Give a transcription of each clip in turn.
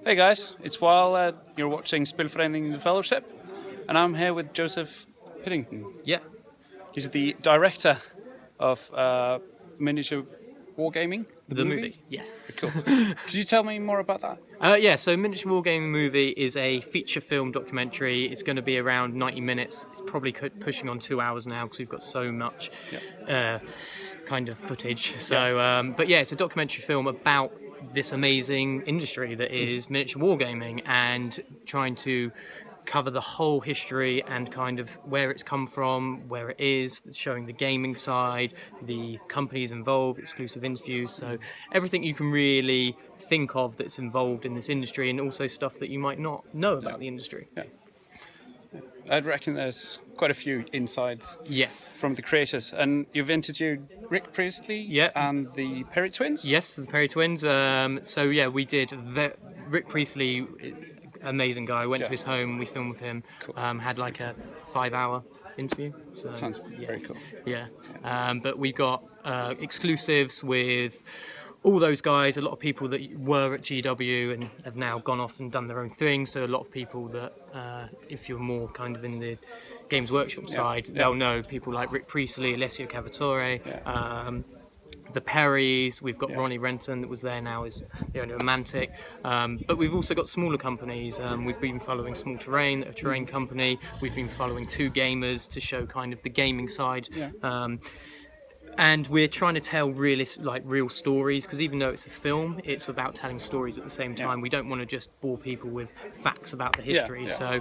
Hey guys, it's Weil. You're watching Spelföreningen The Fellowship, and I'm here with Joseph Piddington. Yeah. He's the director of Miniature Wargaming, The movie. Yes. Cool. Could you tell me more about that? Yeah, so Miniature Wargaming movie is a feature film documentary. It's going to be around 90 minutes. It's probably pushing on 2 hours now because we've got so much kind of footage. So, but yeah, it's a documentary film about this amazing industry that is miniature wargaming and trying to cover the whole history and kind of where it's come from, where it is, showing the gaming side, the companies involved, exclusive interviews, so everything you can really think of that's involved in this industry, and also stuff that you might not know about the industry. Yeah. I'd reckon there's quite a few insights from the creators, and you've interviewed Rick Priestley and the Perry twins? Yes, the Perry twins. So yeah, we did. Rick Priestley, amazing guy. Went to his home, we filmed with him. Cool. Had like a 5-hour interview. So sounds very cool. Yeah. But we got exclusives with all those guys, a lot of people that were at GW and have now gone off and done their own thing. So a lot of people that, if you're more kind of in the Games Workshop side, they'll know people like Rick Priestley, Alessio Cavatore, the Perrys. We've got Ronnie Renton that was there now, is the owner of Mantic. But we've also got smaller companies. We've been following Small Terrain, a terrain company. We've been following Two Gamers to show kind of the gaming side. And we're trying to tell real stories, because even though it's a film, it's about telling stories at the same time. We don't want to just bore people with facts about the history. So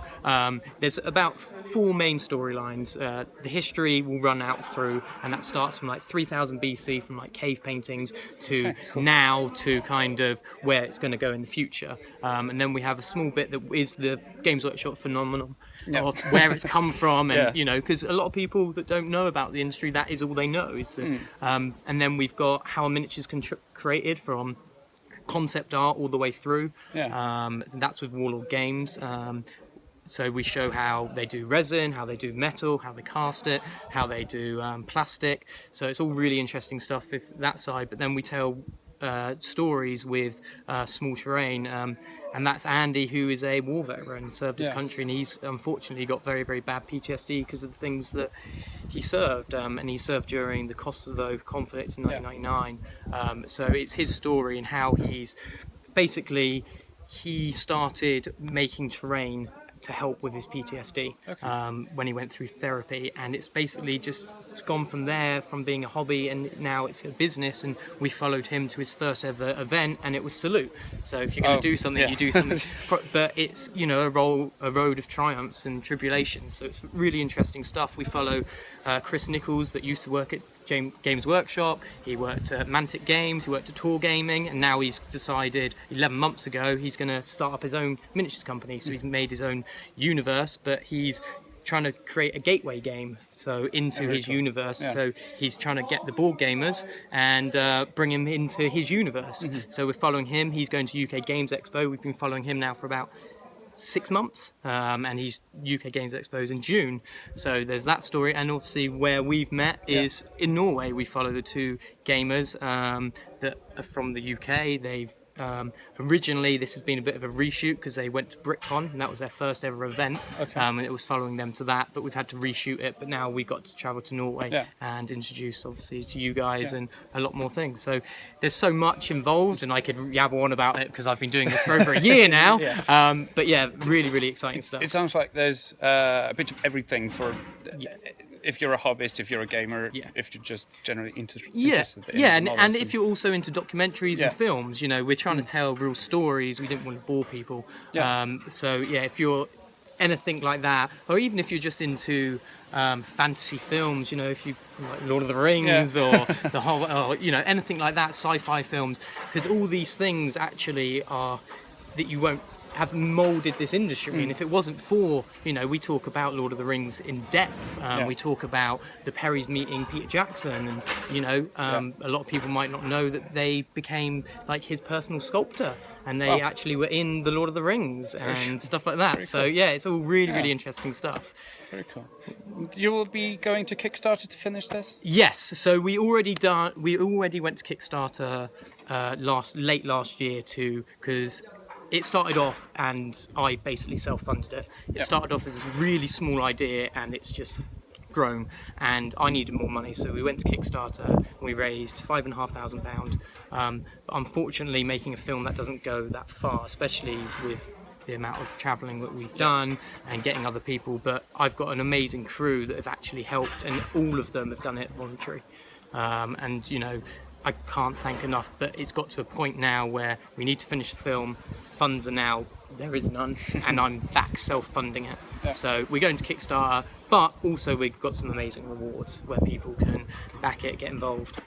there's about 4 main storylines. The history will run out through, and that starts from like 3000 BC, from like cave paintings to now to kind of where it's going to go in the future. And then we have a small bit that is the Games Workshop phenomenon of where it's come from, and you know, because a lot of people that don't know about the industry, that is all they know. Is that, and then we've got how a miniature's created from concept art all the way through. And that's with Warlord Games. So we show how they do resin, how they do metal, how they cast it, how they do plastic. So it's all really interesting stuff with that side. But then we tell stories with Small Terrain. And that's Andy, who is a war veteran, served his country, and he's unfortunately got very, very bad PTSD because of the things that he served. And he served during the Kosovo conflict in 1999. So it's his story and how he started making terrain to help with his PTSD when he went through therapy, and it's basically just gone from there, from being a hobby, and now it's a business. And we followed him to his first ever event, and it was Salute. So if you're going to do something, you do something. But it's, you know, a road of triumphs and tribulations. So it's really interesting stuff. We follow Chris Nichols, that used to work at Games Workshop. He worked at Mantic Games, he worked at Tor Gaming, and now he's decided 11 months ago he's going to start up his own miniatures company. So he's made his own universe, but he's trying to create a gateway game into his universe. So he's trying to get the board gamers and bring him into his universe. So we're following him. He's going to UK Games Expo. We've been following him now for about 6 months, and he's UK Games Expo in June. So there's that story, and obviously where we've met is in Norway. We follow the 2 gamers that are from the UK. They've originally, this has been a bit of a reshoot because they went to BrickCon, and that was their first ever event, and it was following them to that, but we've had to reshoot it. But now we got to travel to Norway and introduce obviously to you guys and a lot more things. So there's so much involved, and I could yabble on about it because I've been doing this for over a year now. But yeah, really, really exciting stuff. It sounds like there's a bit of everything for if you're a hobbyist, if you're a gamer, if you're just generally interested and if you're also into documentaries and films, you know, we're trying to tell real stories. We didn't want to bore people. So if you're anything like that, or even if you're just into fantasy films, you know, if you like Lord of the Rings or the whole, or, you know, anything like that, sci-fi films, because all these things actually are that you won't have moulded this industry. And if it wasn't for, you know, we talk about Lord of the Rings in depth. We talk about the Perrys meeting Peter Jackson, and, you know, a lot of people might not know that they became like his personal sculptor, and they actually were in the Lord of the Rings and stuff like that. So yeah, it's all really, really interesting stuff. Very cool. You will be going to Kickstarter to finish this? Yes. So we already went to Kickstarter late last year because it started off, and I basically self-funded it. It started off as a really small idea, and it's just grown, and I needed more money, so we went to Kickstarter and we raised £5,500. But unfortunately, making a film that doesn't go that far, especially with the amount of travelling that we've done and getting other people, but I've got an amazing crew that have actually helped, and all of them have done it voluntary. And you know, I can't thank enough, but it's got to a point now where we need to finish the film. Funds are now, there is none, and I'm back self-funding it. So we're going to Kickstarter, but also we've got some amazing rewards where people can back it, get involved.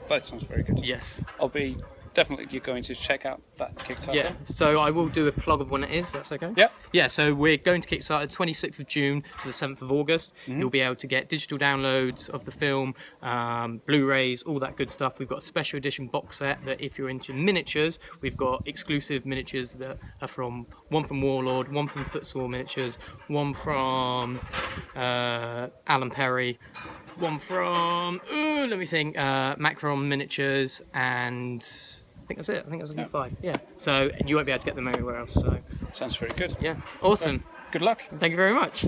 That sounds very good. Yes. I'll be definitely going to check out that Kickstarter. Yeah, so I will do a plug of when it is, that's okay? Yep. Yeah, so we're going to Kickstarter 26th of June to the 7th of August. You'll be able to get digital downloads of the film, Blu-rays, all that good stuff. We've got a special edition box set that if you're into miniatures, we've got exclusive miniatures that are one from Warlord, one from Footsore Miniatures, one from Alan Perry, one from, let me think, Macron Miniatures, and I think that's it. I think that's a new 5. Yeah. So you won't be able to get them anywhere else. So Sounds very good. yeah, awesome. Good luck. Thank you very much.